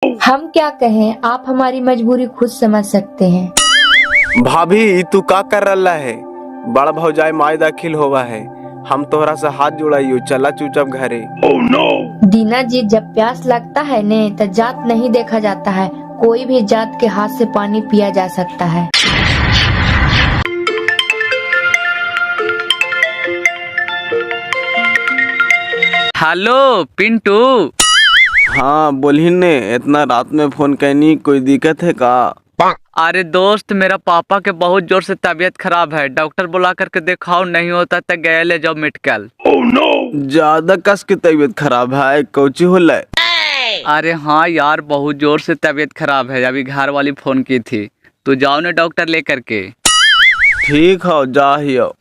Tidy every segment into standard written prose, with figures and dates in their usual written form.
हम क्या कहें, आप हमारी मजबूरी खुद समझ सकते हैं। भाभी तू का कर रहा है? बड़ा भौजाई माई दाखिल होवा है। हम तोहरा से हाथ जोड़ाइयो, चला चुपचाप घरे। दीना जी, जब प्यास लगता है ने तो जात नहीं देखा जाता है। कोई भी जात के हाथ से पानी पिया जा सकता है। हेलो पिंटू। हाँ बोली ने, इतना रात में फोन करनी, कोई दिक्कत है का? अरे दोस्त, मेरा पापा के बहुत जोर से तबीयत खराब है, डॉक्टर बुला करके दिखाओ, नहीं होता तो गए ले जाओ मेडिकल। ज्यादा कस की तबीयत खराब है, कौची होला? अरे हाँ यार, बहुत जोर से तबीयत खराब है, अभी घर वाली फोन की थी। तू जाओ ना डॉक्टर लेकर के। ठीक हो, जा हियो।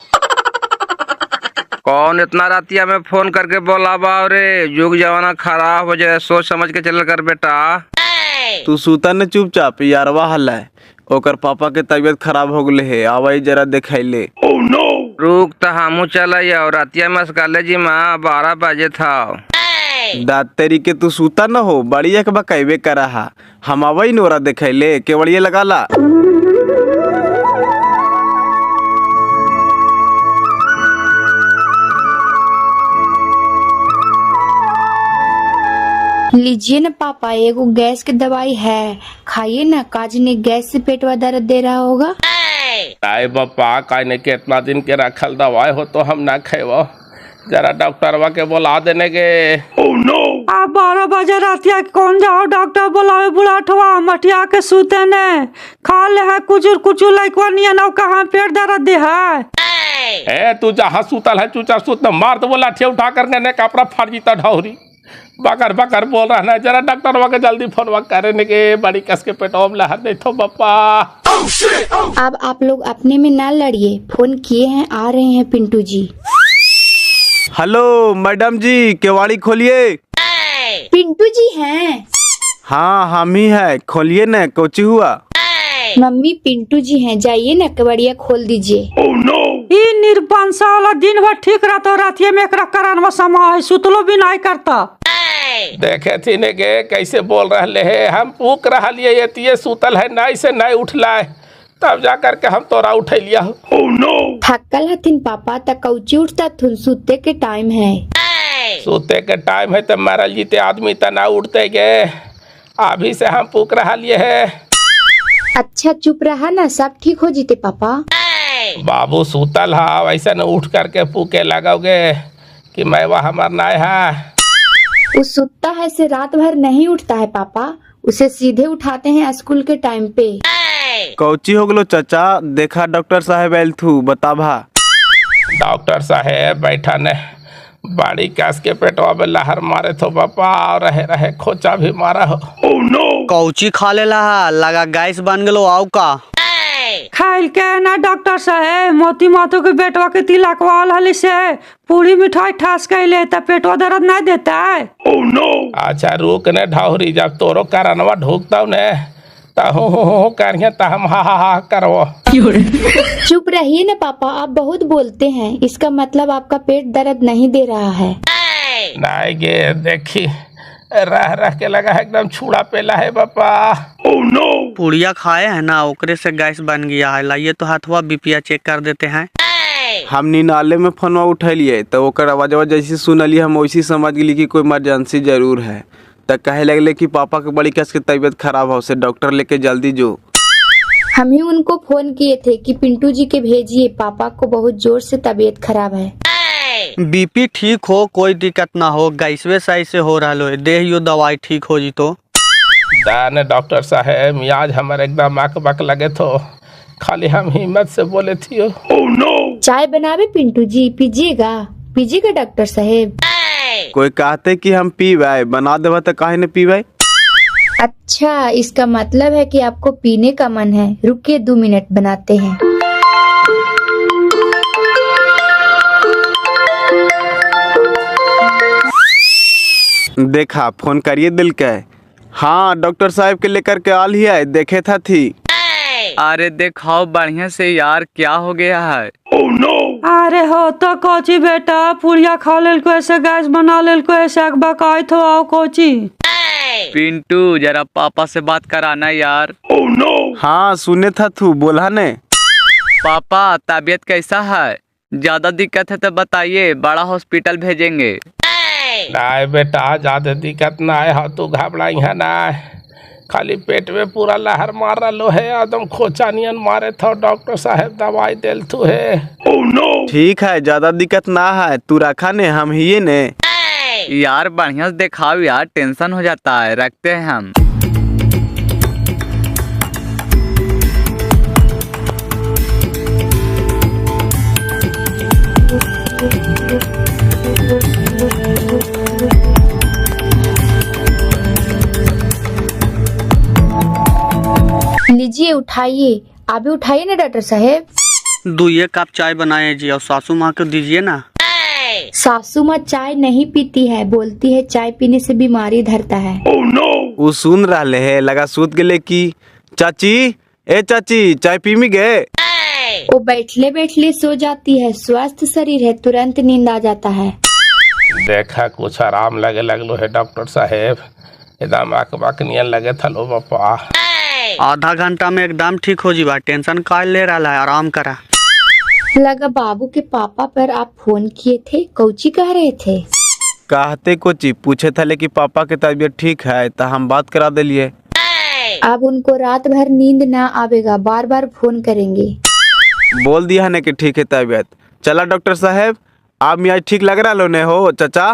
कौन इतना रातिया में फोन करके बोलावा रे? युग जमाना खराब हो जाए, सोच समझ के चल कर बेटा। तू सूता न चुपचाप, यारवा हल्ला है। ओकर पापा के तबीयत खराब हो गले है, आवाई जरा दिखाइले। रुक तो हमू चल और रातिया में कॉलेज में 12 बजे था। दात तेरी के तू सूता न हो, बड़ी एक बकैबे करा। हम आवाई नोरा दिखाइले, केवड़िए लगाला। लीजिए न पापा, एगो गैस की दवाई है, खाइए ना। काजनी गैस से पेटवा दर्द दे रहा होगा। आए बापा, कहने के इतना दिन के रखल दवाई हो तो हम ना खेबो। जरा डॉक्टरवा के बुला देने के। आप 12 बजे रातिया कौन जाओ डॉक्टर बुलावे? बुढ़ाठवा मटिया के सूते ने खा ले है कुछ लइकवा निया ना, कहाँ पेट दर्द दे है। ए तू जहाँ सूतल है चुपचाप सूत, मार तो बोला ठे उठा करके ने कपड़ा फाड़ जीता ढौरी। बकर बकर बोल रहा ना, जरा डॉक्टरवा के जल्दी फोन करने के, बड़ी कस के पेटवा में लहर नहीं तो बापा। अब आप लोग अपने में ना लड़िए, फोन किए हैं, आ रहे हैं पिंटू जी। हेलो मैडम जी, केवाड़ी खोलिए। पिंटू जी हैं? हाँ हम ही है, खोलिए न, कोची हुआ? मम्मी पिंटू जी हैं, जाइए ना, कबाड़िया खोल दीजिए। ई निर्बंसा वाला दिन भर ठीक रहता, रातिया में एकरा करानवा समय सुतलो भी नहीं करता। देखे थी ने के कैसे बोल रहे है, हम पूक रहा लिए ये सूतल है, नहीं से नहीं उठला है, तब जा करके हम तोरा उठे लिया। थकल हथिन पापा, तक कौची उठता थुन, सूते के टाइम है। सोते के टाइम है तो मरल जीते आदमी तो ना उठते गे। अभी से हम पूक रहा लिए है। अच्छा चुप रहा ना, सब ठीक हो जीते पापा। बाबू सूतल है, वैसे न उठ करके पूके लगाओगे कि मैं वह हमार नाय है। वो सुतता है से रात भर नहीं उठता है पापा, उसे सीधे उठाते हैं स्कूल के टाइम पे। कौची हो गलो चाचा? देखा डॉक्टर साहब आयल थू, बताभा। डॉक्टर साहेब बैठा ने, बड़ी कस के पेटवा में लहर मारे तो बापा, और रहे खोचा भी मारा हो। कौची खा लेला है? लगा गैस बन गलो आओ का? खाइल के ना डॉक्टर साहेब, मोती मातो के बेटवा के तिलक वाल हली से पूरी मिठाई ठास कैले त पेटवा दर्द नहीं देता है। अच्छा रुक ने ढौरी, जब तोरो करनवा ढूकता ने तो करिए तो हम हा करवो। चुप रहिए ना पापा, आप बहुत बोलते हैं, इसका मतलब आपका पेट दर्द नहीं दे रहा है। नहीं गे, देखी रह के लगा है एकदम छुड़ा पेला है बापा। पुड़िया खाए है ना, ओकरे से गैस बन गया है। लाइए तो हाथवा बीपीआ चेक कर देते हैं। हम निनाले में फोनवा उठलिए तो ओकर आवाजवा जैसी सुनलिए, हम वैसी समझ गई कि कोई इमरजेंसी जरूर है। तो कहे लगले कि पापा के बड़ी कस के तबीयत खराब हो, से डॉक्टर लेके जल्दी जो। हम ही उनको फोन किए थे कि पिंटू जी के भेजिए, पापा को बहुत जोर से तबीयत खराब है। बीपी ठीक हो, कोई दिक्कत ना हो, गैसवे सही से हो रहा है, दे यो दवाई ठीक हो जी तो। दाने डॉक्टर साहेब, मियाज हमारे एकदम आक बक लगे तो खाली हम हिम्मत से बोले थी। चाय बनावे पिंटू जी, पीजिएगा डॉक्टर साहेब। कोई कहते कि हम पीवाए, बना देवा तो काहे न पीवाए। अच्छा, इसका मतलब है कि आपको पीने का मन है। रुकिए 2 मिनट बनाते हैं। देखा फोन करिए दिल के। हाँ डॉक्टर साहब के लेकर के आल ही है, देखे था थी। अरे देखाओ बढ़िया से यार, क्या हो गया है? अरे हो तो कोची बेटा, पुड़िया खा लेल को ऐसे गैस बना लेल को ऐसे बकाई थो आओ कोची। पिंटू जरा पापा से बात कराना यार। हाँ सुने था तू बोला ने। पापा तबीयत कैसा है? ज्यादा दिक्कत है तो बताइए, बड़ा हॉस्पिटल भेजेंगे। नहीं बेटा ज्यादा दिक्कत ना है, तू घबराई है ना, खाली पेट में पूरा लहर मार रहा है, एकदम खोचा नियन मारे था, डॉक्टर साहब दवाई दिल तू है। ठीक है ज्यादा दिक्कत ना है, तू रखा ने हम ही ने। यार बढ़िया से दिखाओ यार, टेंशन हो जाता है, रखते हैं हम। लीजिए उठाइए, अभी उठाइए ना डॉक्टर साहेब। 2 कप चाय बनाए जी, और सासू माँ को दीजिए ना। सासू माँ चाय नहीं पीती है, बोलती है चाय पीने से बीमारी धरता है। वो सुन रहा है, लगा सूत गले की चाची, ए चाची चाय पी मी गए। वो बैठले बैठले सो जाती है, स्वस्थ शरीर है, तुरंत नींद आ जाता है। देखा कुछ आराम लगे लगलो है डॉक्टर साहेब, एकदम आँख नियन लगे था लो बापा। आधा घंटा में एकदम ठीक हो जीवा, टेंशन का ले रहा है, आराम करा। लगा बाबू के पापा पर आप फोन किए थे, कौची कह रहे थे? कहते कोची पूछे था कि पापा की तबीयत ठीक है, तो हम बात करा दिलिए। अब उनको रात भर नींद ना आवेगा, बार बार फोन करेंगे। बोल दिया है ना कि ठीक है तबीयत। चला डॉक्टर साहब, आप आज ठीक लग रहा लो ने हो चाचा?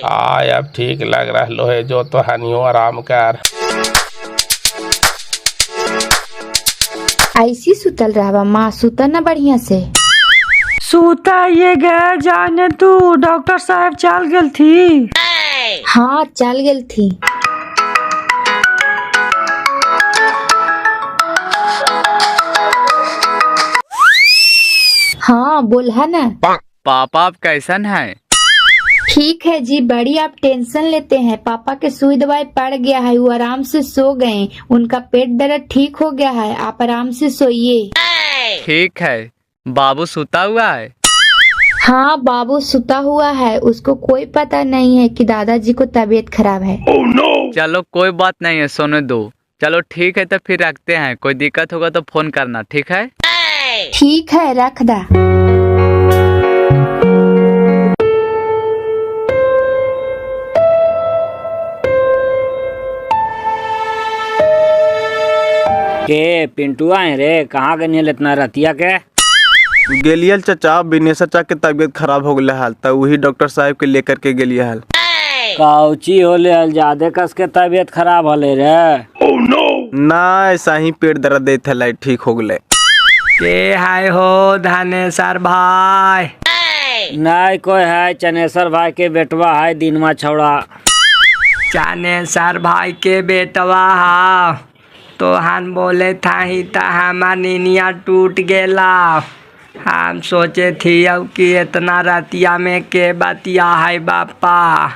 अब ठीक लग रहा लो है, जो तो हनियो आराम कर। ऐसी सुतल रहा माँ, सुता ना बढ़िया से। सूता ये गए जाने तू, डॉक्टर साहब चल गल थी। हाँ चल गई थी। हाँ बोल है ना। पापा आप कैसन है? ठीक है जी, बड़ी आप टेंशन लेते हैं। पापा के सुई दवाई पड़ गया है, वो आराम से सो गए, उनका पेट दर्द ठीक हो गया है, आप आराम से सोइए। ठीक है। बाबू सुता हुआ है? हाँ बाबू सुता हुआ है, उसको कोई पता नहीं है कि दादाजी को तबीयत खराब है। चलो कोई बात नहीं है, सोने दो। चलो ठीक है तो फिर रखते हैं, कोई दिक्कत होगा तो फोन करना, ठीक है? ठीक है रख दा। के पिंटू आए रे, कहाँ गए इतना रतिया के? गेलियल चाचा, बिने चाचा के तबीयत खराब हो गया हाल, तो वही डॉक्टर साहब के लेकर के गेलिए हाल। कौची होले हल, ज्यादा कस के तबीयत खराब होले रे? ना ऐसा ही पेट दर्द दे थे, ठीक हो गए। के हाय हो धनेश्वर भाई? नहीं कोई है, चनेश्वर भाई के बेटवा है, दिनमा छौड़ा। चनेश्वर भाई के बेटवा हा, तो हम बोले था ही तो हमार नीनिया टूट गेला। हम सोचे थी अब कि इतना रतिया में के बतिया है बापा।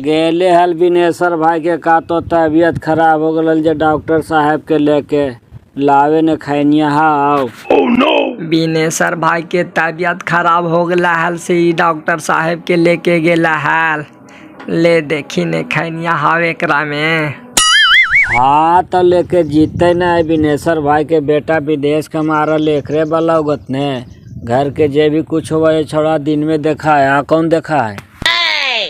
गेले हल बिनेश्वर भाई के का तो तबीयत खराब हो गल, जे डॉक्टर साहब के लेके लावे ने खैनिया हाव। बिनेश्वर भाई के तबीयत खराब हो गला हल से ही डॉक्टर साहब के लेके गेला हल। ले देखी ने खैनिया हाव एकरा में। हाँ तो लेके जीते न, बिनेश्वर भाई के बेटा विदेश के मारा लेखरे वाला उगत ने, घर के जे भी कुछ हुआ ये छोड़ा दिन में देखा है, कौन देखा है?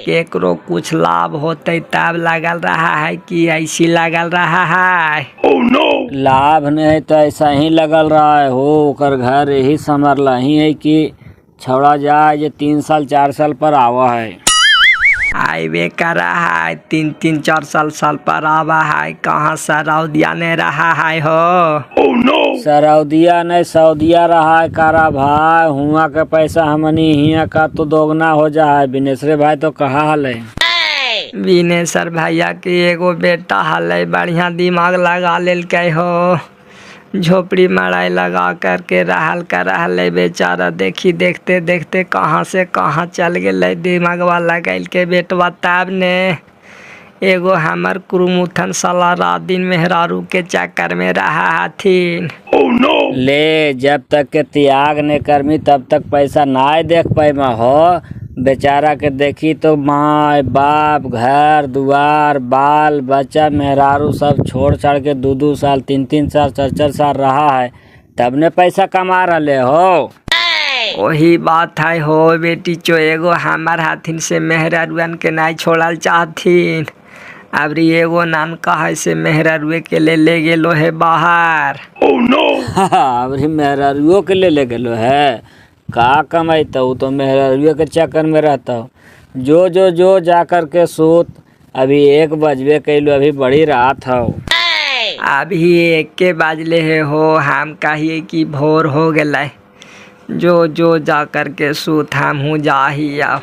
केकरो कुछ लाभ होते तब लगल रहा है कि ऐसी लगल रहा है? लाभ नहीं तो ऐसा ही लगल रहा है हो, ओकर घर यही समरला ही है कि छोड़ा जाए, ये 3 साल 4 साल पर आवा है। आईवे करा है 3-4 साल पर आवा है, कहाँ सरौदिया ने रहा है हो? सरौदिया नहीं सऊदिया रहा है कारा भाई, हुआ के पैसा हमनी हिया का तो दोगुना हो जा है। बिनेश्वर भाई तो कहा हल है? बिनेश्वर भैया के एगो बेटा हल, बढ़िया दिमाग लगा लेल के हो, झोपड़ी मड़ाई लगा करके रहल कर रहल बेचारा, देखी देखते देखते कहाँ से कहाँ चल गए दिमागवा लगल के बेटवा। तब ने एगो हमर कुरुमुथन साला रात दिन मेहरारू के चक्कर में रहा हथिन। ले जब तक के त्याग ने करमी तब तक पैसा ना देख पाए हो, बेचारा के देखी तो माँ बाप घर दुआर बाल बच्चा मेहरारू सब छोड़ छाड़ के 2-2 साल 3-3 साल 4-4 साल रहा है, तब ने पैसा कमा रहे हो। वही बात है हो बेटी चो, एगो हमार हाथिन से मेहरारुअन के नहीं छोड़ल चाहथिन। अबरी एगो नान कहे से मेहरारुए के ले गेलो है बाहर। अबरी मेहरारुओ के ले गेलो है, का कमाइता तो मेहरारुए के चक्कर में रहता। जो जा कर के सोत, अभी 1 बजबे कैलो, अभी बड़ी रात हो। अभी 1 के बाजले है हो, हम कहिए कि भोर हो गए। जो जा कर के सूत हम हूँ जा ही आओ।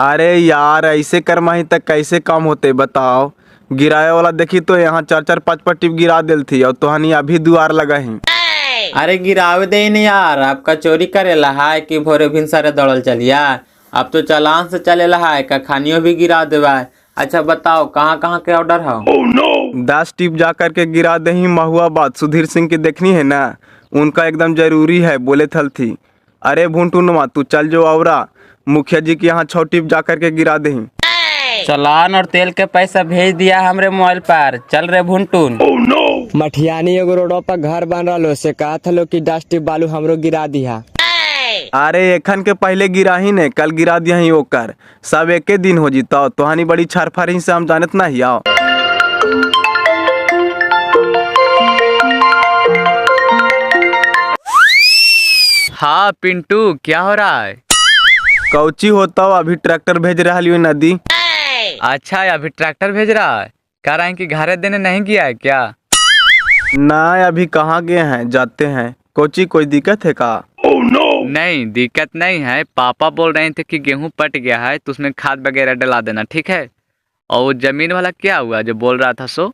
अरे यार ऐसे करमाही तक कैसे काम होते बताओ। गिराए वाला देखी तो यहाँ 4-4 5-5 टिप गिरा दिल थी और तोहनी अभी दुआर लगा ही। अरे गिरावे दे न यार, आपका चोरी करेला है कि भोरे भिन सारे दौड़ल चलिया। अब तो चालान से चलेला है का खानियों भी गिरा देवा है। अच्छा बताओ कहाँ के ऑर्डर हो? 10 टिप जा करके गिरा दे ही। महुआ बात सुधीर सिंह की देखनी है ना, उनका एकदम जरूरी है बोले थल थी। अरे भुंटुनमा तू चल जो आवरा, मुखिया जी के यहाँ 6 टिप जा करके गिरा दे। चालान और तेल के पैसा भेज दिया हमरे मोबाइल पर, चल रे भुंटुन। मठियानी एगो रोडो पर घर बन रहा से कहा था लो कि 10 टिप बालू हमरो गिरा दिया। अरे एखन के पहले गिरा ही ने, कल गिरा दिया ही ओकर। सब एके दिन हो जीता। तोहानी बड़ी छरफारी से हम जानत ना ही आओ। हाँ पिंटू क्या हो रहा है? कौची होता हो, अभी ट्रैक्टर भेज रहा लियो नदी। अच्छा अभी ट्रैक्टर भेज रहा है, कह रहे हैं कि घरे देने नहीं गया है क्या? ना अभी कहाँ गए हैं, जाते हैं। कोची कोई दिक्कत है का? नहीं दिक्कत नहीं है, पापा बोल रहे थे कि गेहूं पट गया है तो उसमें खाद वगैरह डला देना, ठीक है? और वो जमीन वाला क्या हुआ जो बोल रहा था सो?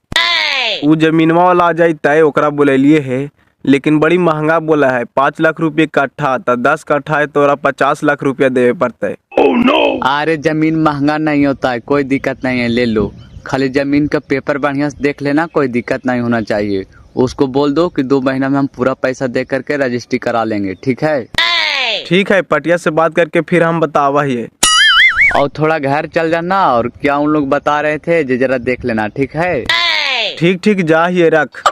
वो जमीनवा वाला आ जाता है, ओकरा बोलिए है, लेकिन बड़ी महंगा बोला है। 5 लाख रुपये कट्ठा, तो 10 कट्ठा है तो 50 लाख रुपया देवे पड़ता है। अरे जमीन महंगा नहीं होता है, कोई दिक्कत नहीं है, ले लो। खाली जमीन का पेपर बढ़िया से देख लेना, कोई दिक्कत नहीं होना चाहिए। उसको बोल दो कि 2 महीना में हम पूरा पैसा दे करके रजिस्ट्री करा लेंगे, ठीक है? ठीक है, पटिया से बात करके फिर हम बतावा ही। और थोड़ा घर चल जाना, और क्या उन लोग बता रहे थे जो जरा देख लेना, ठीक है? ठीक जा ही रख।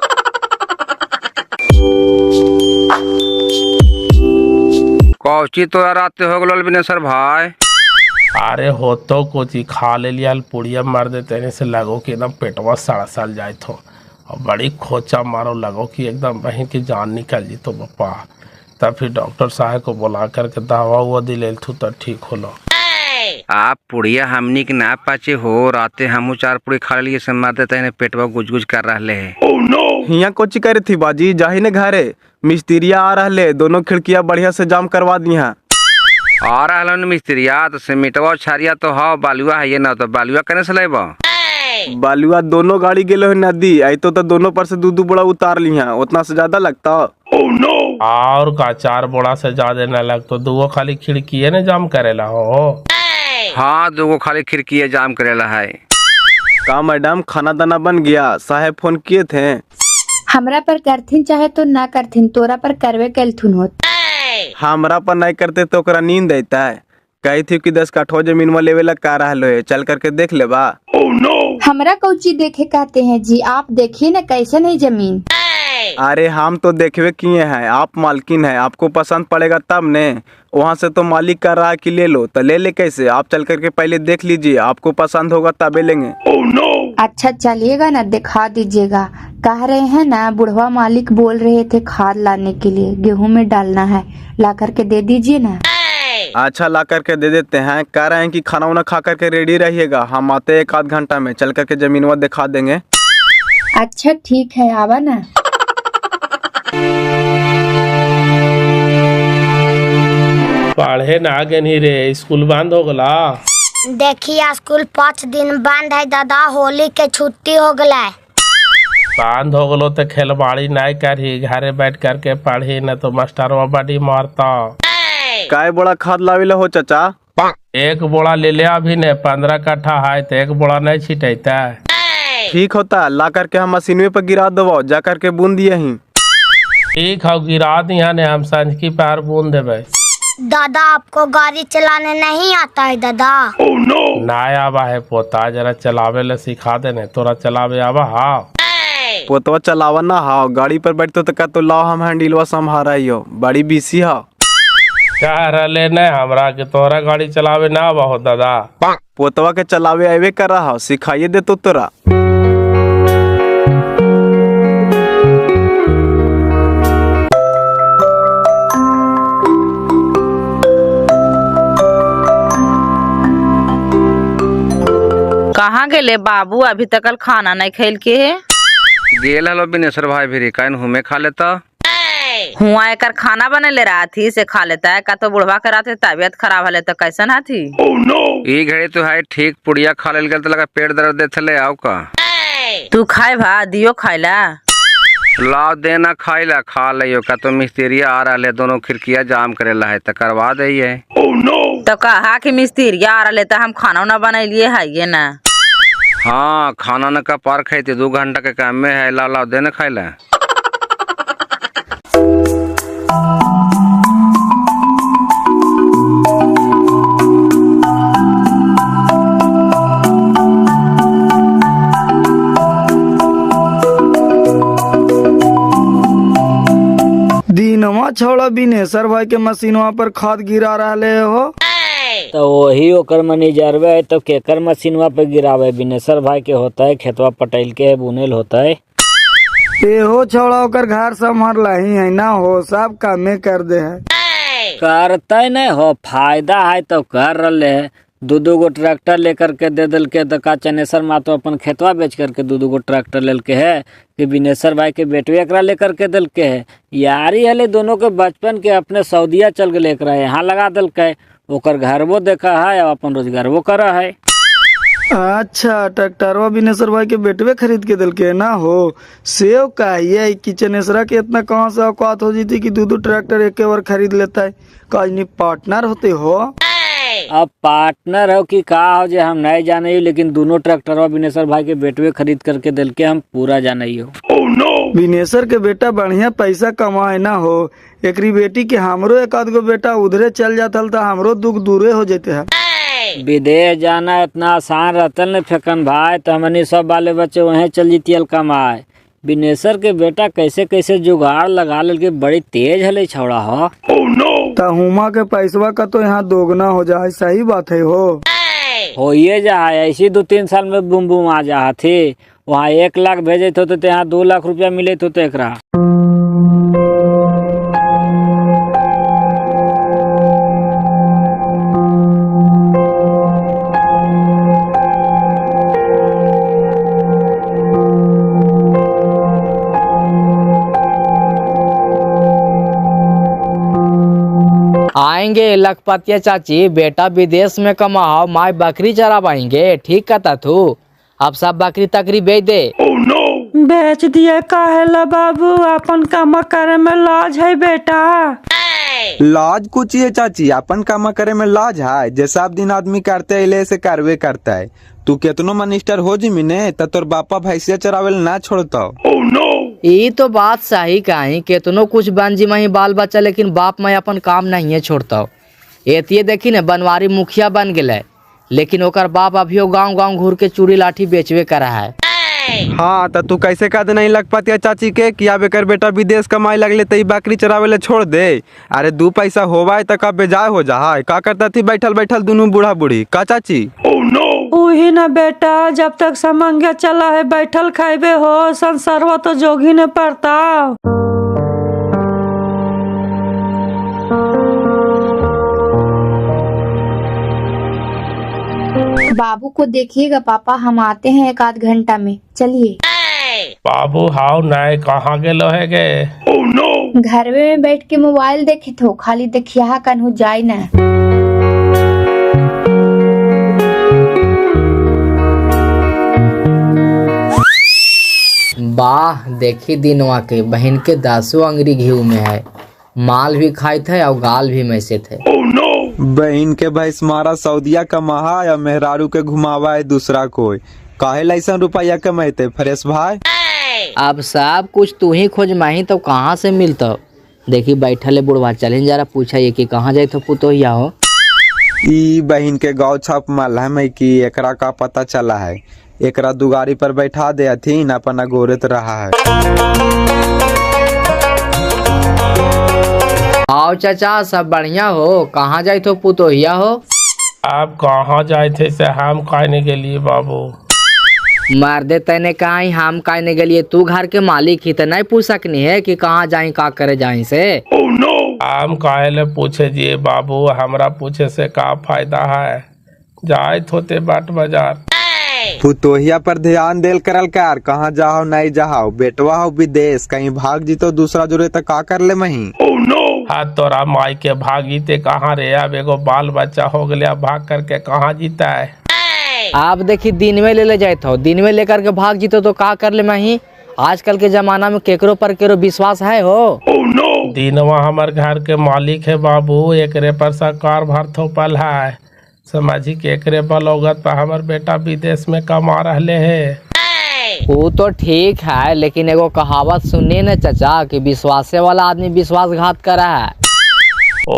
कौची तो रात हो गल बिनेसर भाई। अरे हो तो कोची खा ले लिया, पुड़िया मार देते से लगो कि एकदम पेटवा सड़ जाए तो, और बड़ी खोचा मारो लगो कि एकदम बहन की जान निकल जी तो पप्पा। तब फिर डॉक्टर साहब को बुला करके दवा हुआ दिले तो ठीक होलो। आप पुड़िया हमनी के ना पाचे हो, राते हमू 4 पुड़ी खा लिए से मार देते हैं, पेटवा गुज कर रहे है। हिया कोची करे थी बाजी, जाही ने घरे मिस्त्रिया आ रहे, दोनों खिड़कियां बढ़िया से जाम करवा दिया। आ रहा मिस्त्रिया तो सीमेंटवा छारिया तो हाँ, बालुआ है ये ना, तो बालुआ कने से लेबा? बालुआ दोनों गाड़ी गेलो है नदी, आई तो दोनों पर से 2-2 बोरा उतार लिया। उतना से ज्यादा लगता? और का 4 बोरा से ज्यादा न लगतो, 2 खाली खिड़की ने जाम करेला हो। हाँ 2 खाली खिड़की जाम करेला है। का मैडम खाना दाना बन गया? साहेब फोन किए थे। हमरा पर करथिन चाहे तो ना करथिन, तोरा पर करवे कैलथुन होत। हमरा पर नहीं करते तो ओकरा नींद देता है। कही थी कि 10 कट्ठा जमीन में लेवे ला का रहा है, चल करके देख ले बा। हमरा कौची देखे कहते हैं जी, आप देखिए ना कैसे नहीं जमीन। अरे हम तो देखवे किए हैं, आप मालकिन है, आपको पसंद पड़ेगा तब ने। वहाँ से तो मालिक कर रहा है कि ले लो, तो ले कैसे? आप चल करके पहले देख लीजिए, आपको पसंद होगा तबे लेंगे। अच्छा चलिएगा ना, दिखा दीजिएगा। कह रहे हैं ना बुढ़वा मालिक बोल रहे थे खाद लाने के लिए, गेहूं में डालना है, ला करके दे दीजिए ना। अच्छा ला करके दे देते हैं। कह रहे हैं कि खाना वाना खा करके रेडी रहिएगा, हम आते 1-8 घंटा में, चल करके जमीन वो दिखा देंगे। अच्छा ठीक है, आवा ना। पढ़े ना आगे नहीं रे, स्कूल बंद हो गला। देखिए स्कूल 5 दिन बंद है दादा, होली के छुट्टी हो गला है। बंद हो गलो तो खेलबाड़ी नहीं करी, घरे बैठ करके पढ़ी, न तो मास्टरवा बड़ी मारता। काय बोड़ा खाद लावेला हो चाचा? 1 बोरा ले लिया अभी ने, 15 कट्ठा है तो 1 बोरा नहीं छिटेता। ठीक होता, ला करके हम मशीनवे पर गिरा दबो, जा करके बूंद दिए ही। ठीक है, गिरा दिया ने, हम सांझ की पैर बूंद देवे। दादा आपको गाड़ी चलाने नहीं आता है दादा? ना आवा है पोता, जरा चलावे ले सिखा देने, तोरा चलावे आवा? हाँ पोतवा चलावा ना हाओ, गाड़ी पर बैठतो तो का तो लाओ हम हैंडलवा संभाराइयो, बड़ी बीसी हा। कह रहे न हमरा के तोरा गाड़ी चलावे ना आवा हो दादा? पोतवा के चलावे आवे कर रहा, सिखाइए दे तो तोरा। कहाँ गेले बाबू? अभी तक खाना नहीं खेल के है। गेल हलो बिनेश्वर भाई भी काइन हुमे खा लेता। हुआ एक खाना बने ले रहा थी से खा लेता है का? तो बुढ़वा करा थे, तबियत खराब है तो कैसन हाथी? ई घड़ी तो है ठीक, पुड़िया खा लेल तो लगा पेट दर्द देते ले आओ का। तू खाए भा दियो खाइला। लाओ देना खाइला, खा लियो का तो मिस्त्रिया आ रहा है, दोनों खिड़किया जाम करेला है तो करवा दे। तो कहा कि मिस्त्रिया आ रहा तो हम खाना उना बना लिए है ये ना? हाँ, खाना न का पार खाते 2 घंटा के काम में है, ला लाओ देना खाइला। दीनवा छोड़ा बिनेश्वर भाई के मशीनवा पर खाद गिरा रहे हो। तो वही ओकर मैनेजरवे है, तो केकर मशीनवा पे गिरावे? बिनेश्वर भाई के होता है, खेतवा पटेल के बुनेल होता है। हो छोड़ा ओकर घर संभाल रही है ना हो, सब कामे कर दे है। करते नहीं हो, फायदा है तो कर रहे है। 2 गो ट्रैक्टर लेकर के दे दिल के, तो का चनेश्वर माँ तो अपन खेतवा बेच करके 2 गो ट्रैक्टर लेल के है कि बिनेश्वर भाई के बेटवे एकरा लेकर के दिल के है। यारी हले दोनों के बचपन के, अपने सऊदिया चल गए एकरा यहाँ लगा दिल के, ओकर घर वो देखा है और अपन रोजगार वो करा है। अच्छा, ट्रैक्टरवा बिनेश्वर भाई के बेटवे खरीद के दिल के ना हो। सेव कहिए कि चनेश्वरा के इतना कहाँ से औकात हो जीती कि 2 ट्रैक्टर एक बार खरीद लेता है? काजनी पार्टनर होते हो। अब पार्टनर हो कि का हो जे हम नहीं जाने, लेकिन दोनों ट्रैक्टर बिनेश्वर भाई के बेटवे खरीद करके दिल के हम पूरा जाने हो। बिनेश्वर के बेटा बढ़िया पैसा कमाए ना हो, एकरी बेटी के हमरो 1 गो बेटा उधरे चल जाता तो हमरो दुख दूरे हो जाते है। विदेश जाना इतना आसान रहता न फेकन भाई, तो हमनी सब बाले बच्चे वहीं चल जीती कमाए। बिनेश्वर के बेटा कैसे कैसे जुगाड़ लगा ले के, बड़ी तेज हले छौड़ा हो। हुमा के पैसवा का तो यहाँ दोगुना हो जाए, सही बात है हो ये जा ऐसी 2-3 साल में बुम बुम आ जा थे। वहाँ 1 लाख भेजे थे तो यहाँ 2 लाख रुपया मिले थे तो एकरा। आएंगे लखपतिया चाची, बेटा विदेश में कमाओ, माँ बकरी चरावाएंगे। ठीक कहता तू, अब सब बकरी तकरी बेच दे। बेच दिए काहेला बाबू, अपन काम करे में लाज है बेटा। लाज कुछ है चाची, अपन काम करे में लाज है? जे सब दिन आदमी करते है से करवे करता है। तू केतनो मिनिस्टर हो जी मिने तो तोर बापा भैंसिया चरावेल ना छोड़ता। ये तो बात सही कही, केतनो कुछ बन जी मही बाल बच्चा, लेकिन बाप मैं अपन काम नहीं है छोड़ता। एतिये देखी न बनवारी मुखिया बन गए, लेकिन ओकर बाप अभियो गांव गांव घूर के चूड़ी लाठी बेचवे करा है। हाँ, तो तू कैसे कह दे नहीं लखपतिया चाची के कि अब एकर बेटा विदेश कमाए लगले तो बकरी चरावे ले छोड़ दे? अरे 2 पैसा होवा है तो का बेजाय हो जा है। का करता थी बैठल बैठल दोनों बूढ़ा बूढ़ी का चाची? वही ना बेटा, जब तक समंगे चला है बैठल खाइबे हो, संसारवा तो जोगी ने पड़ता। बाबू को देखिएगा पापा, हम आते हैं 1 घंटा में, चलिए। बाबू हाउ नहीं, कहाँ गेलो है गे? घर में बैठ के मोबाइल देखे थो, खाली देखिया कन्हू जाए ना। वाह, देखी दिनवा के बहन के 10 अंगरी घी में है, माल भी खाए थे और गाल भी मैसे थे। बहन के भैंस मारा सऊदिया का महा या मेहरारू के घुमावा है दूसरा कोई। काहे लाइसन रुपया कमाते फ्रेश भाई? अब सब कुछ तू ही खोज माही तो कहाँ से मिलता। देखी बैठल है बुढ़वा, चलिन जरा पूछा ये कि कहाँ जाए तो पुतोहिया हो। ई बहन के गाँव छाप माल है मैं कि एकरा का पता चला है, एकरा दुगारी पर बैठा दे हथिन अपना गोरत रहा है। आओ चाचा सब बढ़िया हो, कहाँ जाए तो पुतोहिया हो। आप कहाँ जाए थे से हम कहने के लिए बाबू? मार दे तने कहा हम कहने के लिए, तू घर के मालिक ही तो नहीं पूछ सकनी है कि कहाँ जाए का करे जाए से। हम काहे ले पूछे जी बाबू, हमरा पूछे से का फायदा है, जाए होते बाट बाजार। पुतोहिया पर ध्यान देल करल कर, कहाँ जाओ नहीं जाओ, बेटवा हो विदेश कहीं भाग जी तो दूसरा जुड़े तो का कर ले मही। हाँ तोरा माई के भाग जीते कहाँ रे, अब एगो बाल बच्चा हो गया भाग करके कहाँ जीता है। आप देखी दिन में ले जाए तो दिन में लेकर के भाग जीतो तो का कर ले मही। आजकल के जमाना में केकरो पर केरो विश्वास है हो। दिनवा हमार घर के मालिक है बाबू, एकरे पर सरकार भर थोपल है, समझी के एकरे बलौगत पर हमार बेटा विदेश में कमा रहले है। वो तो ठीक है, लेकिन एगो कहावत सुनिए न चाचा कि विश्वासे वाला आदमी विश्वासघात करा है।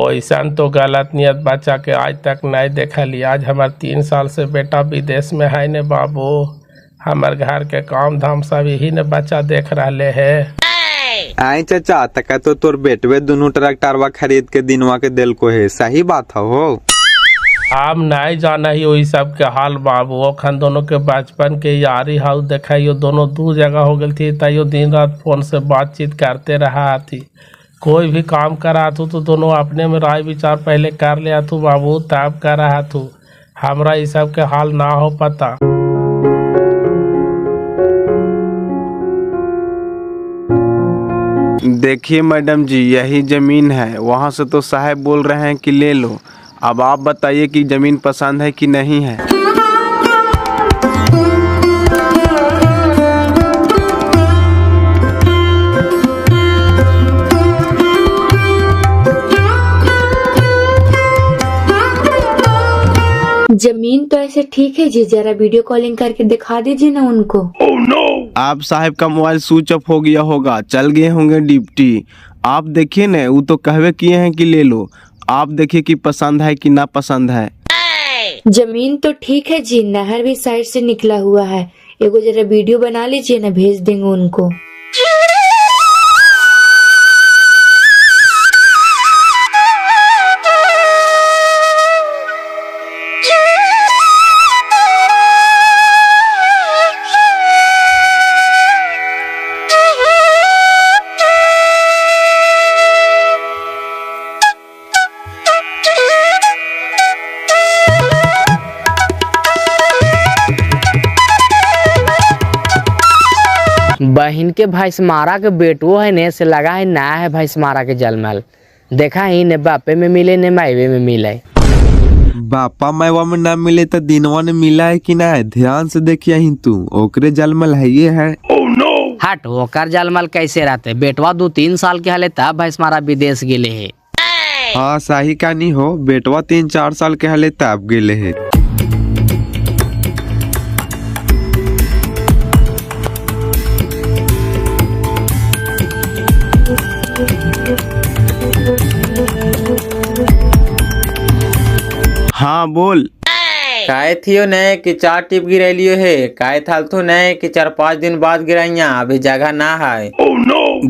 ऐसा तो गलत नियत बच्चा के आज तक नहीं देखली। आज हमार 3 साल से बेटा विदेश में है ने बाबू, हमार घर के काम धाम सब यही ने बच्चा देख रहे है। आई चाचा तक तो तोर बेटवे दोनों ट्रैक्टरवा खरीद के दिनवा के दिल को है, सही बात हो। आप नहीं जाना ही वही सब के हाल बाबू, ओखन दोनों के बचपन के यारी हाउ देखा, दोनों दू जगह हो गई थी, तैयो दिन रात फोन से बातचीत करते रहा थी। कोई भी काम करा तू तो दोनों अपने में राय विचार पहले कर लिया तू बाबू, तब कर रहा तू, हमरा ये सब के हाल ना हो पता। देखिए मैडम जी यही जमीन है, वहाँ से तो साहब बोल रहे हैं कि ले लो, अब आप बताइए कि जमीन पसंद है कि नहीं है। जमीन तो ऐसे ठीक है जी, जरा वीडियो कॉलिंग करके दिखा दीजिए ना उनको। आप साहब का मोबाइल स्विच ऑफ हो गया होगा, चल गए होंगे ड्यूटी। आप देखिए ना, वो तो कहवे किए हैं कि ले लो, आप देखिए कि पसंद है कि ना पसंद है। जमीन तो ठीक है जी, नहर भी साइड से निकला हुआ है, एगो जरा वीडियो बना लीजिए ना, भेज देंगे उनको। बहन के भैंसमारा के बेटो है ने से लगा है ना है भैंसमारा के जलमल, देखा ही ने बापे में मिले ने मायवे में मिले। बापा मायवा में ना मिले तो दिनवा ने मिला है कि ना, ध्यान से देखिए ही तू, ओकरे जलमल है ये है। हट ओकर जलमल कैसे रहते, बेटवा 2-3 साल के हले तब भैंसमारा विदेश गेले है। हाँ सही का नहीं हो, बेटवा 3-4 साल के हले तब गेले है। हाँ बोल। काहे थियो ने कि 4 टिप गिरैलियो है, काहे थालतो ने कि 4-5 दिन बाद गिराइया, अभी जगह ना है।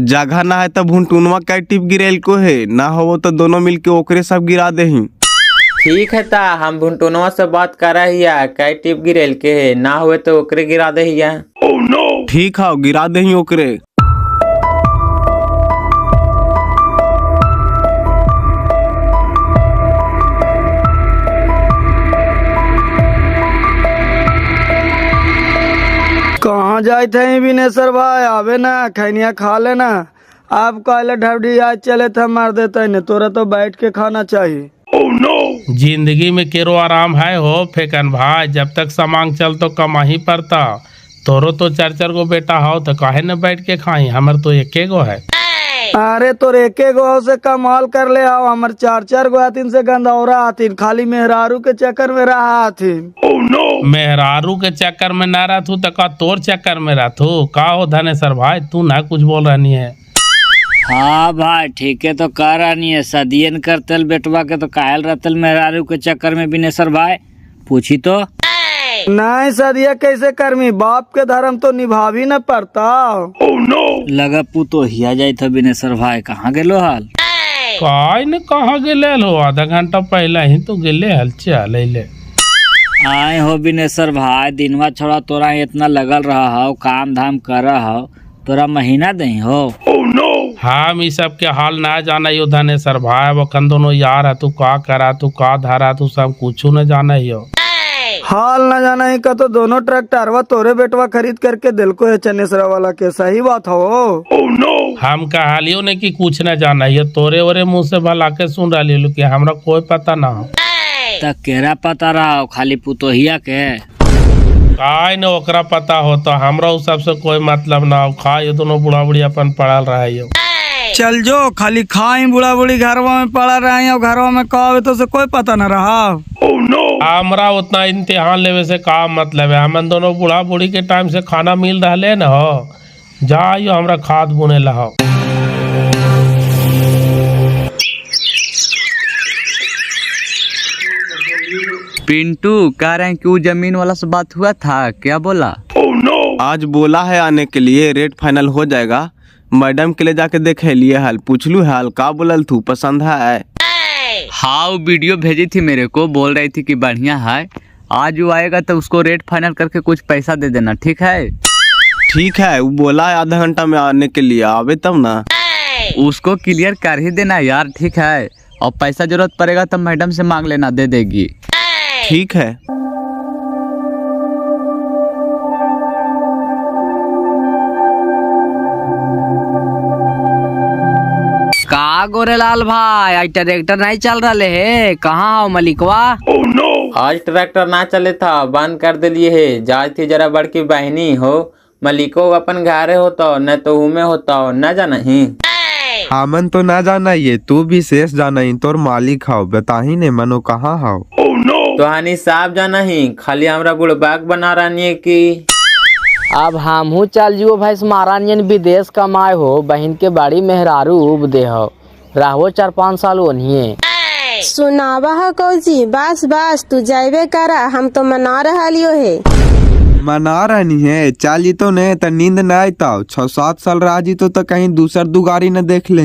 जगह ना है तो भुनटुनवा का टिप गिरेल को है, ना हो तो दोनों मिलके ओकरे सब गिरा दे ही। ठीक है ता हम भुनटुनवा से बात कर हिया, काहे टिप गिरेल के है, ना हुए तो ओकरे गिरा दे हिया। ठीक है गिरा दे ही ओकरे। कहाँ जाए थे विनेश्वर भाई, आवे ना खैनिया खा लेना। आप कहले ढबडी आज चले थे मार देते ने, तोरा तो बैठ के खाना चाहिए। जिंदगी में केरो आराम है हो फेकन भाई, जब तक समांग चल तो कमा ही पड़ता। तोरो तो 4-4 गो बेटा हो तो काहे न बैठ के खाई, हमर तो 1 गो है। अरे तो एके गो से कमाल कर ले आओ, हमर 4-4 गो आतिन से गंदौरा आतिन, खाली मेहरारू के चक्कर में रहा आतिन। मेहरारू के चक्कर में ना रहतू तो का तोर चक्कर में रहतू का हो धनेश्वर भाई, तू ना कुछ बोल रही है। हाँ भाई ठीक है तो कह रही है, सदियन करतल बेटवा के तो कायल रहतल मेहरारू के चक्कर में बिनेश्वर भाई, पूछी तो नहीं सदिया कैसे कर्मी, बाप के धर्म तो निभावी न पड़ता। लगा पुतो हिया जाई था बिनेश्वर भाई, कहाँ गेलो हाल? काय ने कहाँ गेले हो, आधा घंटा पहले ही तो गेले हल, चल ले आए हो बिनेश्वर भाई, दिनवा छोड़ा तोरा इतना लगल रहा हो, काम धाम कर रहा हो, तोरा महीना दही हो। हम इस सब के हाल ना जाना यो धनेश्वर भाई, वो कन दोनों यार है, तू का करा तू का धरा तू सब कुछ न जाना यो। हाल न जाना ही का तो दोनों ट्रैक्टरवा तोरे बेटवा खरीद करके दिल को है चनेसरा वाला के, सही बात हो। हम कहालियो ने कि कुछ न जाना ये तोरे ओरे मुँह से भला के सुन रही लो कि हमरा कोई पता ना हो। तक केरा पता रहा हो, खाली पुतोहिया के काय न ओकरा पता हो तो हमरा उस सबसे कोई मतलब ना हो, खा ये दोनों बुढ़ा बुढ़ी अपन पड़ल रहा है। चल जो खाली खाई बुढ़ा बुढ़ी घरवा में पड़ा रहे और घरवा में कहा तो से कोई पता न रहा। हमरा उतना इम्तिहान लेवे से का मतलब है, हम दोनों बुढ़ा बुढ़ी के टाइम से खाना मिल रहा न हो, जाइयो हमरा खाद बुने ला। पिंटू कह रहे हैं कि वो जमीन वाला से बात हुआ था, क्या बोला? आज बोला है आने के लिए, रेट फाइनल हो जाएगा। मैडम के लिए जाके देखे लिए हाल, पूछ लू हाल का बोलल तू, पसंद है? हाँ वो वीडियो भेजी थी मेरे को, बोल रही थी कि बढ़िया है, आज वो आएगा तो उसको रेट फाइनल करके कुछ पैसा दे देना, ठीक है? ठीक है, वो बोला है आधा घंटा में आने के लिए, आवे तब ना। उसको क्लियर कर ही देना यार, ठीक है? और पैसा जरूरत पड़ेगा तो मैडम से मांग लेना, दे देगी। ठीक है। का गोरेलाल भाई, आज ट्रैक्टर नहीं चल रहा है, कहाँ हो मलिकवा? आज ट्रैक्टर ना चले था, बंद कर दिलिए है। जाए थी जरा बड़की बहनी हो, मलिको अपन घरे होता न तो उमे होता न जाना ही। हमन तो ना जाना ये, तू भी शेष जाना ही, तोर मालिक हाउ, बताही ने मनो कहाँ हाउ? तो हानि साहब जाना ही, खाली हमरा बुढ़बाक बना रही की। अब हमहू चल जियो भाई, महारानियन विदेश कमाए हो, बहन के बाड़ी मेहरारू उब दे हो, रहो 4-5 साल ओनिए। सुनावा है कौजी, बस बस तू जाइबे करा, हम तो मना रहा लियो है। मना रही है, चल जी तो नहीं तो नींद न आता, 6-7 साल रह जी तो कहीं दूसर दुगारी न देख ले।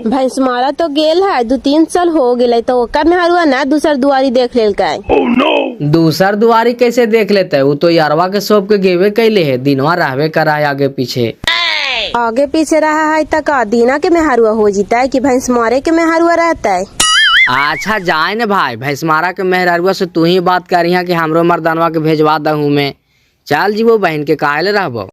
भैंस मारा तो गेल है, 2-3 साल हो गए तो ओकर में हरुआ ना दूसर दुआरी देख लेल का। दूसर दुआरी कैसे देख लेते है, वो तो यारवा के सब के गेवे कैले है, दिनवा रहवे करा है आगे पीछे। आगे पीछे रहा है तक दीना के में हरुआ हो जीता है कि भैंस मारे के में हरुआ रहता है। अच्छा जाए न भाई, भैंस मारा के मेहरारुआ से तू ही बात करी है कि हमरो मर्दानवा के भेजवा दहू में, चल जी वो बहन के काहे रहबो।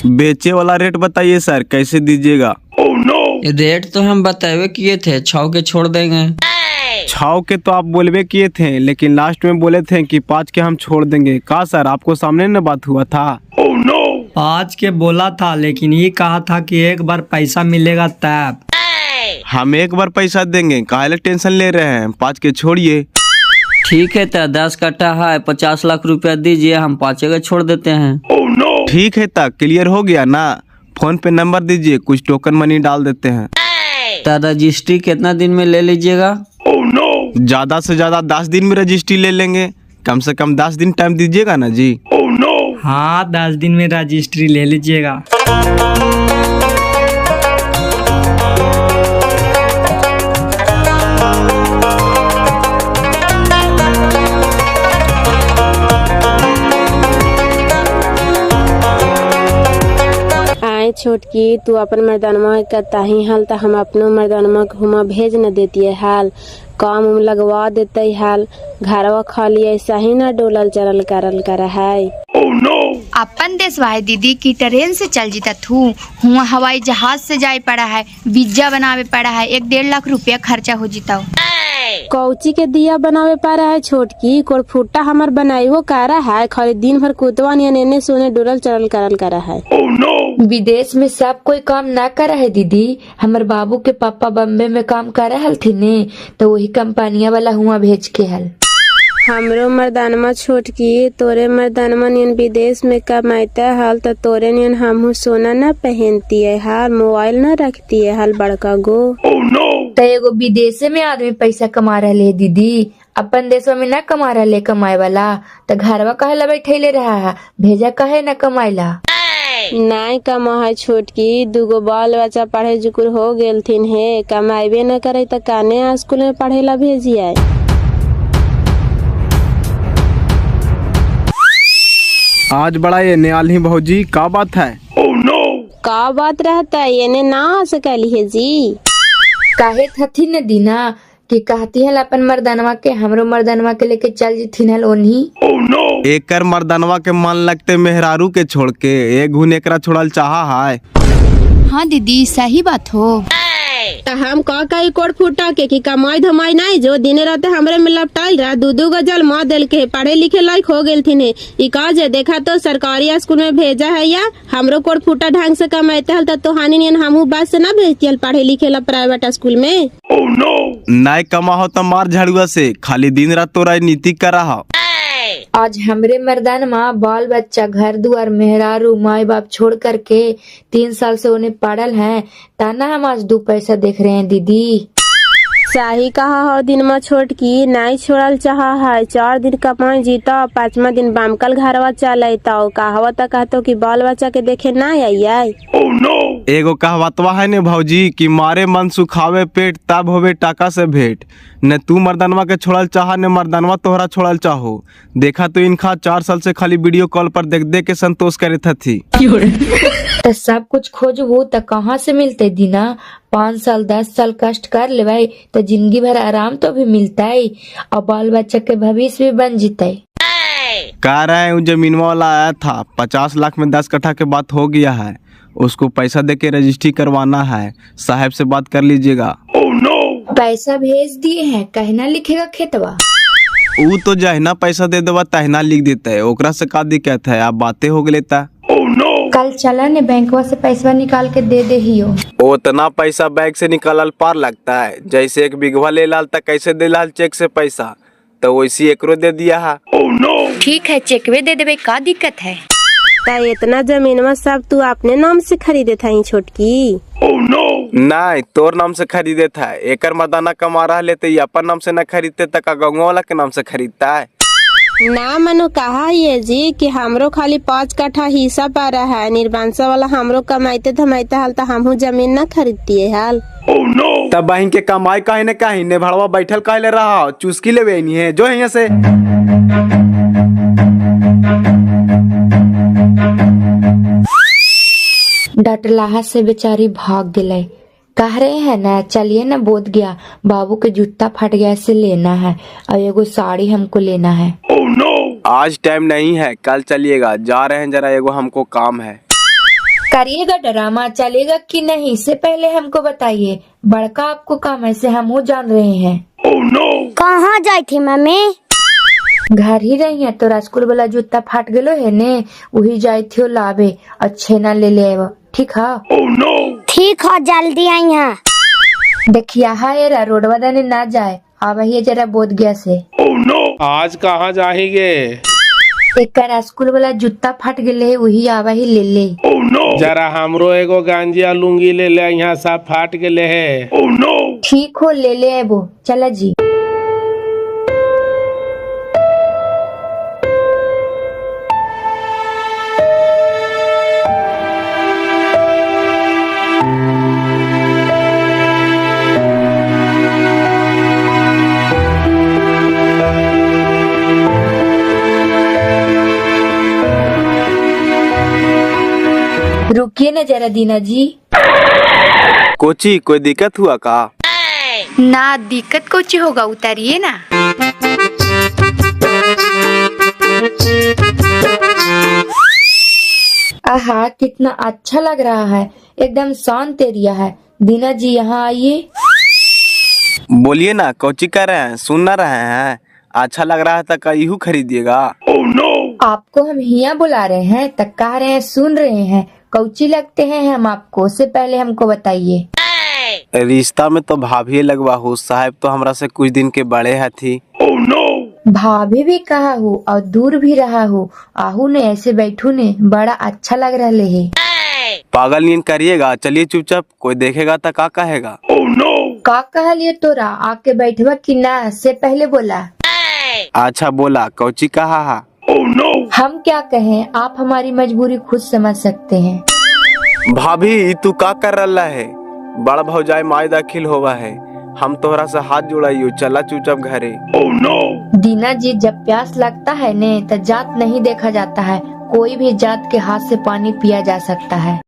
बेचे वाला रेट बताइए सर, कैसे दीजिएगा? रेट तो हम बतावे किए थे, 6 के छोड़ देंगे। 6 के तो आप बोलबे किए थे, लेकिन लास्ट में बोले थे कि 5 के हम छोड़ देंगे। का सर आपको सामने न बात हुआ था? 5 के बोला था, लेकिन ये कहा था कि एक बार पैसा मिलेगा तब। हम एक बार पैसा देंगे, काहे टेंशन ले रहे हैं, 5 के छोड़िए। ठीक है तो 10 कट्टा है, 50 लाख रुपया दीजिए, हम 5 के छोड़ देते हैं। ठीक है तक क्लियर हो गया ना, फोन पे नंबर दीजिए, कुछ टोकन मनी डाल देते हैं। तो रजिस्ट्री कितना दिन में ले लीजिएगा? ज्यादा से ज्यादा 10 दिन में रजिस्ट्री ले लेंगे, कम से कम 10 दिन टाइम दीजिएगा ना जी। हाँ 10 दिन में रजिस्ट्री ले लीजिएगा। छोटकी तू अपन मर्दानमा का ताही हाल तो हम अपनो मर्दानमा को हुमा भेज न देती है हाल, काम उम लगवा देते हाल, घरवा खाली ऐसा ही न डोलल चरल करल कर है। अपन देशवाई दीदी की ट्रेन से चल जीता थू, हुआ हवाई जहाज से जाए पड़ा है, वीजा बनावे पड़ा है, 1-1.5 लाख रुपया खर्चा हो जीता। कौची के दिया बनावे पा रहा है छोटकी कोरफुट्टा हमर बनाई वो कह रहा है खाली दिन भर कुतवा एने सोने डुरल चरल करल करा है। विदेश में सब कोई काम ना कर है दीदी। हमार बाबू के पापा बम्बे में काम कर हलथिन ने तो वही कंपनिया वाला हुआ भेज के हल। हमरो मर्दानमा छोटकी तोरे मर्दानमा नियन विदेश में कमाता हल तो तोरे नियन हमहू सोना न पहनती है हाल मोबाइल न रखती है हाल बड़का गो। तो एगो विदेशे में आदमी पैसा कमा रहे है दीदी, अपन देशवा में न कमा रहे कमाए वाला तो घरवा कहे ला बैठे रहा है, भेजा कहे न कमाएला। नाय कमा है छोटकी दूगो बाल बच्चा पढ़े जुकुर हो गेलथिन है कमाइबे न करे तो काने स्कूल में पढ़े ला भेजिए। आज बड़ा ये नियाली भौजी का बात है? का बात रहता है ये ना आ सकली है जी। काहे थी न दीना कि कहती है अपन मर्दानवा के हमरो मर्दानवा के लेके चल जीथिन हल ओन्ही। एकर मर्दानवा के मन लगते मेहरारू के छोड़ के एक घुन एकरा छोड़ल चाहा है। हाँ दीदी सही बात हो। तो हम कई कोड़ फूटा के कि कमाई धमाई नहीं जो दिन रहते हमरे में लपटाइल रहा दू गजल माँ दिल के पढ़े लिखे लायक हो गए थे ई काज देखा तो सरकारी स्कूल में भेजा है या हमरो कोड़ फूटा ढंग से कमाते हल तो हानि नियन हमू बात से न भेजती हल पढ़े लिखे ला प्राइवेट स्कूल में। नहीं कमा हो तो मार झाड़ुआ से खाली दिन रात तो राजनीति कर रहा। आज हमरे मर्दान माँ बाल बच्चा घर दुआर मेहरारू माई बाप छोड़ करके 3 साल से उन्हें पढ़ल हैं ताना हम आज 2 पैसा देख रहे हैं दीदी। सही कहा हो दिन में छोटकी नहीं छोड़ल चाहा है 4 दिन कमाई जीता 5वां दिन बामकल घरवा चल कहावा तो कहतो कि बाल बच्चा के देखे ना आई। एगो कहावतवा है ने भौजी कि मारे मन सुखावे पेट तब होवे टाका से भेंट। न तू मर्दानवा के छोड़ल चाहा न मर्दानवा तोहरा छोड़ल चाहो। देखा तो इनका 4 साल से खाली वीडियो कॉल पर देख के संतोष करे थी। तो सब कुछ खोजबू तो कहाँ से मिलते दीना। 5 साल 10 साल कष्ट कर ले तो जिंदगी भर आराम तो भी मिलता है और बाल बच्चा के भविष्य भी बन जीते। कह रहे हैं जमीन वाला आया था 50 लाख में 10 कट्ठा के बात हो गया है, उसको पैसा दे के रजिस्ट्री करवाना है, साहब से बात कर लीजिएगा। पैसा भेज दिए हैं कहना लिखेगा खेतवा। वो तो जहना पैसा दे देवा तहना लिख देता है, ओकरा से का दिक्कत है, आप बातें हो लेता। कल चला ने बैंकवा से पैसा निकाल के दे दे ही हो। उतना पैसा बैंक से निकालल पार लगता है, जैसे 1 बीघवा ले लाल तो कैसे दे लाल चेक से पैसा, तो वैसी एकरो दे दिया है। ठीक है चेकवे दे देवे का दिक्कत है। इतना जमीन में सब तू अपने नाम से खरीदे था छोटकी? नहीं तोर नाम से खरीदे था, एकर मदाना कमा रहा लेते अपन नाम से न खरीदते तक गाँव वाला के नाम से खरीदता है। ना मनु कहा ये जी कि हमरो खाली 5 कट्ठा हिस्सा पा रहा है, निर्बांसा वाला हमरो कमाइते धमाइते हाल तो हमहू जमीन न खरीदती है हाल। तब बहन के कमाई कहीं न कहीं ने भड़वा बैठल कह ले रहा चुस्की ले वे है जो यहाँ से। डटलाहा से बेचारी भाग गए। कह रहे हैं ना चलिए ना बोध गया बाबू के जूता फट गया से लेना है और एगो साड़ी हमको लेना है। आज टाइम नहीं है कल चलिएगा, जा रहे हैं जरा एगो हमको काम है। करिएगा ड्रामा चलेगा कि नहीं इससे पहले हमको बताइए, बड़का आपको काम है से हम जान रहे हैं। कहाँ जाई थी मम्मी? घर ही रही है तो स्कूल वाला जूता फाट गलो है ने वही जाई थी लावे अच्छे ना ले ले ठीक है। ठीक है जल्दी आई यहाँ। देखिया है रोडवा दाने ना जाए अब ही जरा बोध गया से। आज कहाँ जाएंगे? एक स्कूल वाला जूता फट गए वही आवा ही ले ले। जरा हमरो एगो गांजिया लुंगी ले ले यहाँ सब फाट गए है। ठीक हो ले ले वो चला जी। रुकिए ना जरा दीना जी। कोची कोई दिक्कत हुआ का? ना दिक्कत कोची होगा उतारिए ना। आहा कितना अच्छा लग रहा है, एकदम शांत एरिया है। दीना जी यहाँ आइए। बोलिए ना, कौची कर रहे हैं, सुन ना रहे हैं? अच्छा लग रहा है तो कईहू खरीदिएगा। आपको हम हिया बुला रहे हैं तक कह रहे हैं सुन रहे हैं। कौची लगते हैं हम आपको, उससे पहले हमको बताइए। रिश्ता में तो भाभी लगवा हूँ, साहब तो हमरा से कुछ दिन के बड़े है थी। भाभी भी कहा हूँ और दूर भी रहा हूँ। आहू ने ऐसे बैठू ने बड़ा अच्छा लग रहा है। पागल नींद करिएगा, चलिए चुपचाप, कोई देखेगा तो का कहेगा। का कहा लिए तोरा, आके बैठवा कि ना से पहले बोला। अच्छा बोला, कौची कहा हा? हम क्या कहें, आप हमारी मजबूरी खुद समझ सकते हैं। भाभी तू का कर रहा है? बड़ा भौजाई माई दाखिल होवा है, हम तोहरा से हाथ जोड़ाइयो, चला चुपचाप घरे। दीना जी, जब प्यास लगता है ने तो जात नहीं देखा जाता है, कोई भी जात के हाथ से पानी पिया जा सकता है।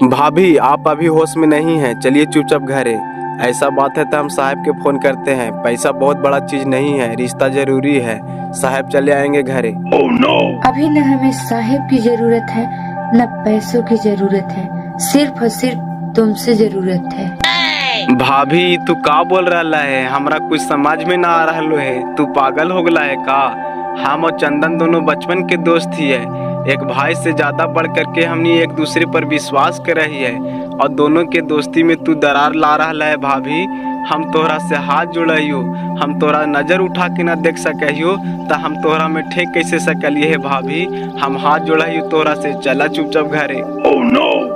भाभी आप अभी होश में नहीं हैं, चलिए चुपचाप घरे। ऐसा बात है तो हम साहब के फोन करते हैं, पैसा बहुत बड़ा चीज नहीं है, रिश्ता जरूरी है, साहब चले आएंगे घरे। अभी न हमें साहब की जरूरत है न पैसों की जरूरत है, सिर्फ और सिर्फ तुमसे जरूरत है। भाभी तू का बोल रहा है, हमरा कुछ समझ में ना आ रहा है, तू पागल हो गला है का? हम और चंदन दोनों बचपन के दोस्त ही है, एक भाई से ज्यादा बढ़ करके हमने एक दूसरे पर विश्वास कर रही है, और दोनों के दोस्ती में तू दरार ला रहा है। भाभी हम तोहरा से हाथ जोड़ियो, हम तोहरा नजर उठा के ना देख सकियो तो हम तोहरा में ठेक कैसे सकलिए है। भाभी हम हाथ जोड़ियो तोहरा से, चला चुपचाप घरे।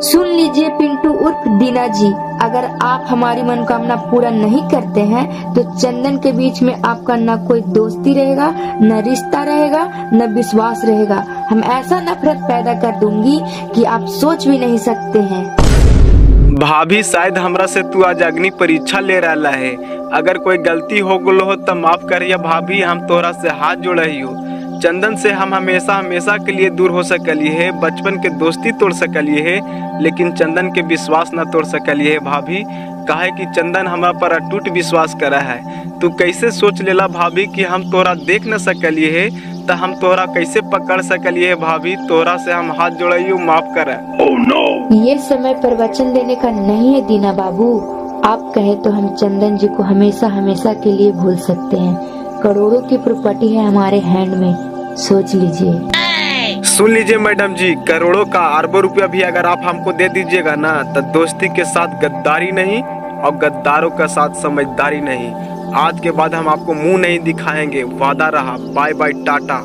सुन लीजिए पिंटू उर्फ दीना जी, अगर आप हमारी मनोकामना पूरा नहीं करते हैं तो चंदन के बीच में आपका न कोई दोस्ती रहेगा, न रिश्ता रहेगा, न विश्वास रहेगा। हम ऐसा नफरत पैदा कर दूंगी कि आप सोच भी नहीं सकते हैं। भाभी शायद हमरा से तू आज अग्नि परीक्षा ले रहा है, अगर कोई गलती हो गलो हो तो माफ करिए भाभी, हम तोहरा से हाथ जोड़ियो। चंदन से हम हमेशा हमेशा के लिए दूर हो सकलिए है, बचपन के दोस्ती तोड़ सकलिए है, लेकिन चंदन के विश्वास न तोड़ सकलिए है। भाभी काहे कि चंदन हमरा पर अटूट विश्वास करा है, तू कैसे सोच लेला भाभी कि हम तोहरा देख न सकलिए है, तो हम तोहरा कैसे पकड़ सकलिए है। भाभी तोहरा से हम हाथ जोड़ियो, माफ कर। ये समय पर वचन देने का नहीं है दीना बाबू, आप कहे तो हम चंदन जी को हमेशा हमेशा के लिए भूल सकते हैं। करोड़ों की प्रॉपर्टी है हमारे हैंड में, सोच लीजिए। सुन लीजिए मैडम जी, करोड़ों का अरबों रुपया भी अगर आप हमको दे दीजिएगा ना, तो दोस्ती के साथ गद्दारी नहीं और गद्दारों का साथ समझदारी नहीं। आज के बाद हम आपको मुंह नहीं दिखाएंगे, वादा रहा। Bye bye, Tata.